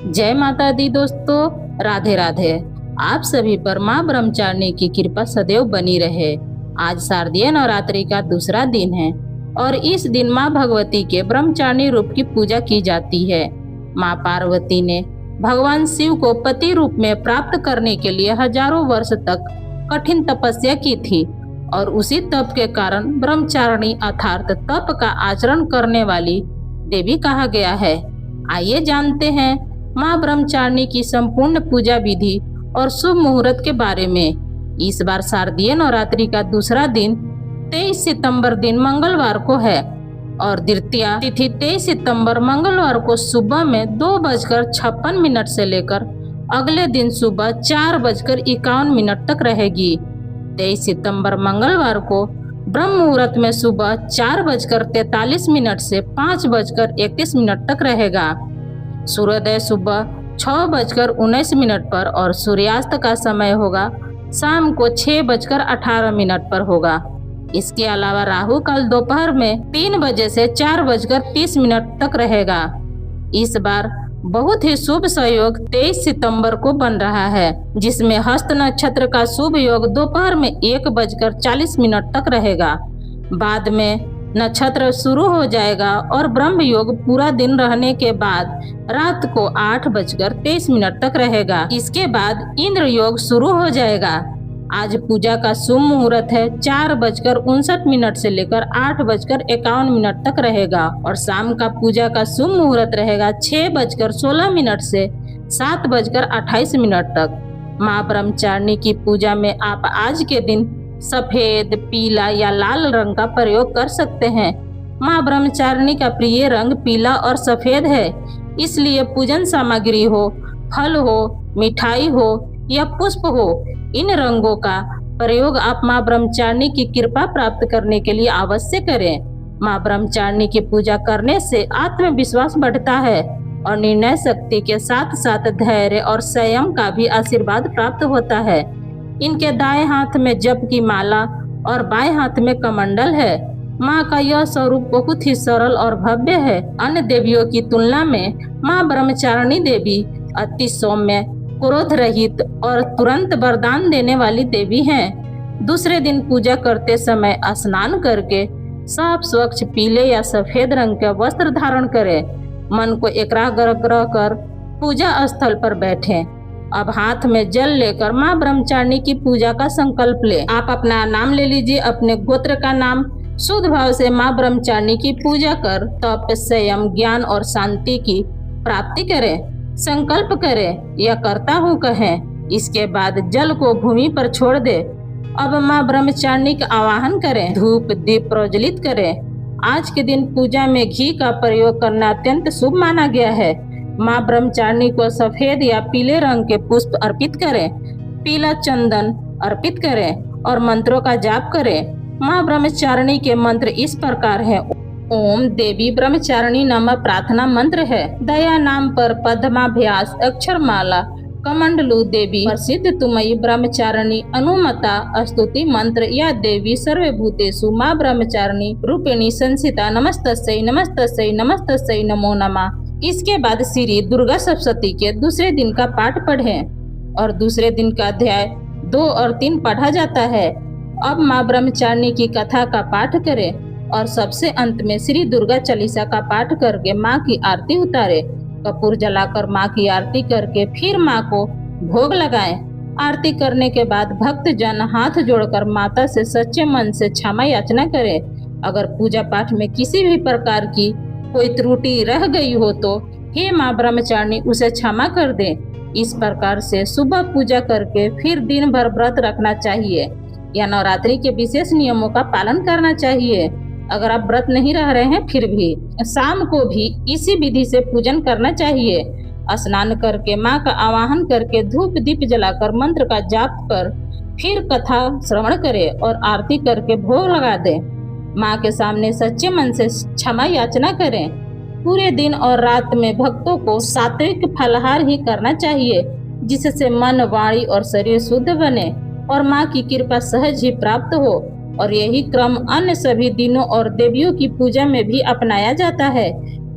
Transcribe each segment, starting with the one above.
जय माता दी दोस्तों, राधे राधे। आप सभी पर माँ ब्रह्मचारिणी की कृपा सदैव बनी रहे। आज शारदीय नवरात्रि का दूसरा दिन है और इस दिन माँ भगवती के ब्रह्मचारिणी रूप की पूजा की जाती है। माँ पार्वती ने भगवान शिव को पति रूप में प्राप्त करने के लिए हजारों वर्ष तक कठिन तपस्या की थी और उसी तप के कारण ब्रह्मचारिणी अर्थात तप का आचरण करने वाली देवी कहा गया है। आइए जानते हैं माँ ब्रह्मचारिणी की संपूर्ण पूजा विधि और शुभ मुहूर्त के बारे में। इस बार शारदीय नवरात्रि का दूसरा दिन 23 सितंबर दिन मंगलवार को है और द्वितीया तिथि 23 सितंबर मंगलवार को सुबह में 2:56 से लेकर अगले दिन सुबह 4:51 तक रहेगी। 23 सितंबर मंगलवार को ब्रह्म मुहूर्त में सुबह 4:43 से 5:31 तक रहेगा। सूर्योदय सुबह 6:19 पर और सूर्यास्त का समय होगा शाम को 6:18 पर होगा। इसके अलावा राहु काल दोपहर में 3 बजे से 4:30 तक रहेगा। इस बार बहुत ही शुभ संयोग 23 सितंबर को बन रहा है, जिसमें हस्त नक्षत्र का शुभ योग दोपहर में 1:40 तक रहेगा। बाद में नक्षत्र शुरू हो जाएगा और ब्रह्म योग पूरा दिन रहने के बाद रात को 8:23 तक रहेगा। इसके बाद इंद्र योग शुरू हो जाएगा। आज पूजा का शुभ मुहूर्त है 4:59 से लेकर 8:51 तक रहेगा और शाम का पूजा का शुभ मुहूर्त रहेगा 6:16 से 7:28 तक। माँ ब्रह्मचारिणी की पूजा में आप आज के दिन सफेद, पीला या लाल रंग का प्रयोग कर सकते हैं। माँ ब्रह्मचारिणी का प्रिय रंग पीला और सफेद है, इसलिए पूजन सामग्री हो, फल हो, मिठाई हो या पुष्प हो, इन रंगों का प्रयोग आप माँ ब्रह्मचारिणी की कृपा प्राप्त करने के लिए अवश्य करें। माँ ब्रह्मचारिणी की पूजा करने से आत्मविश्वास बढ़ता है और निर्णय शक्ति के साथ साथ धैर्य और संयम का भी आशीर्वाद प्राप्त होता है। इनके दाएं हाथ में जप की माला और बाएं हाथ में कमंडल है। माँ का यह स्वरूप बहुत ही सरल और भव्य है। अन्य देवियों की तुलना में माँ ब्रह्मचारिणी देवी अति सौम्य, क्रोध रहित और तुरंत वरदान देने वाली देवी हैं। दूसरे दिन पूजा करते समय स्नान करके साफ स्वच्छ पीले या सफेद रंग के वस्त्र धारण करें। मन को एकाग्र कर पूजा स्थल पर बैठें। अब हाथ में जल लेकर माँ ब्रह्मचारिणी की पूजा का संकल्प ले। आप अपना नाम ले लीजिए, अपने गोत्र का नाम। शुद्ध भाव से माँ ब्रह्मचारिणी की पूजा कर तप, संयम, ज्ञान और शांति की प्राप्ति करें। संकल्प करें या करता हूँ कहें। इसके बाद जल को भूमि पर छोड़ दे। अब माँ ब्रह्मचारिणी का आवाहन करें, धूप दीप प्रज्वलित करें। आज के दिन पूजा में घी का प्रयोग करना अत्यंत शुभ माना गया है। माँ ब्रह्मचारिणी को सफेद या पीले रंग के पुष्प अर्पित करें, पीला चंदन अर्पित करें और मंत्रों का जाप करें। माँ ब्रह्मचारिणी के मंत्र इस प्रकार हैं। ओम देवी ब्रह्मचारिणी नाम प्रार्थना मंत्र है। दया नाम पर पद्माभ्यास अक्षरमाला कमंडलू देवी प्रसिद्ध तुमयी ब्रह्मचारिणी अनुमता स्तुति मंत्र। या देवी सर्वभूतेषु माँ ब्रह्मचारिणी रूपिणी संसिता नमस्तस्यै नमस्तस्यै नमस्तस्यै नमो नमः। इसके बाद श्री दुर्गा सप्तशती के दूसरे दिन का पाठ पढ़ें और दूसरे दिन का अध्याय 2 और 3 पढ़ा जाता है। अब माँ ब्रह्मचारिणी की कथा का पाठ करें और सबसे अंत में श्री दुर्गा चालीसा का पाठ करके माँ की आरती उतारे। कपूर जलाकर माँ की आरती करके फिर माँ को भोग लगाएं। आरती करने के बाद भक्त जन हाथ जोड़कर माता से सच्चे मन से क्षमा याचना करें। अगर पूजा पाठ में किसी भी प्रकार की कोई त्रुटि रह गई हो तो हे माँ ब्रह्मचारिणी उसे क्षमा कर दे। इस प्रकार से सुबह पूजा करके फिर दिन भर व्रत रखना चाहिए या नवरात्रि के विशेष नियमों का पालन करना चाहिए। अगर आप व्रत नहीं रह रहे हैं फिर भी शाम को भी इसी विधि से पूजन करना चाहिए। स्नान करके माँ का आवाहन करके धूप दीप जलाकर मंत्र का जाप कर फिर कथा श्रवण करें और आरती करके भोग लगा दें। माँ के सामने सच्चे मन से क्षमा याचना करें। पूरे दिन और रात में भक्तों को सात्विक फलाहार ही करना चाहिए, जिससे मन, वाणी और शरीर शुद्ध बने और माँ की कृपा सहज ही प्राप्त हो। और यही क्रम अन्य सभी दिनों और देवियों की पूजा में भी अपनाया जाता है।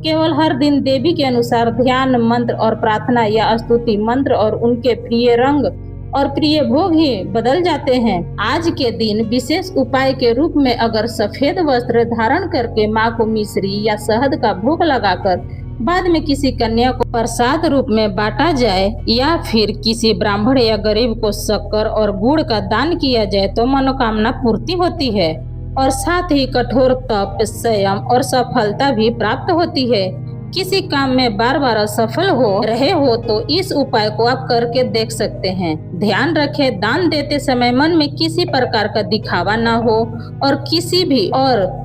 केवल हर दिन देवी के अनुसार ध्यान मंत्र और प्रार्थना या स्तुति मंत्र और उनके प्रिय रंग और प्रिय भोग ही बदल जाते हैं। आज के दिन विशेष उपाय के रूप में अगर सफेद वस्त्र धारण करके माँ को मिश्री या शहद का भोग लगाकर बाद में किसी कन्या को प्रसाद रूप में बांटा जाए या फिर किसी ब्राह्मण या गरीब को शक्कर और गुड़ का दान किया जाए तो मनोकामना पूर्ति होती है और साथ ही कठोर तप, संयम और सफलता भी प्राप्त होती है। किसी काम में बार बार असफल हो रहे हो तो इस उपाय को आप करके देख सकते हैं। ध्यान रखें, दान देते समय मन में किसी प्रकार का दिखावा न हो और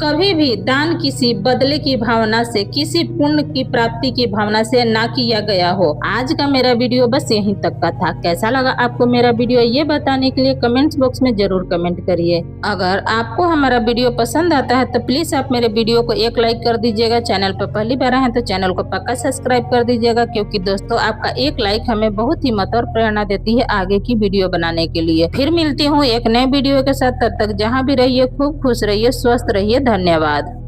कभी भी दान किसी बदले की भावना से, किसी पुण्य की प्राप्ति की भावना से ना किया गया हो। आज का मेरा वीडियो बस यहीं तक का था। कैसा लगा आपको मेरा वीडियो, ये बताने के लिए कमेंट्स बॉक्स में जरूर कमेंट करिए। अगर आपको हमारा वीडियो पसंद आता है तो प्लीज आप मेरे वीडियो को एक लाइक कर दीजिएगा। चैनल पर पहली बार आए हैं तो चैनल को पक्का सब्सक्राइब कर दीजिएगा, क्योंकि दोस्तों आपका एक लाइक हमें बहुत हिम्मत और प्रेरणा देती है आगे की वीडियो बनाने के लिए। फिर मिलती हूँ एक नए वीडियो के साथ, तब तक जहाँ भी रहिए खूब खुश रहिए, स्वस्थ रहिए। धन्यवाद।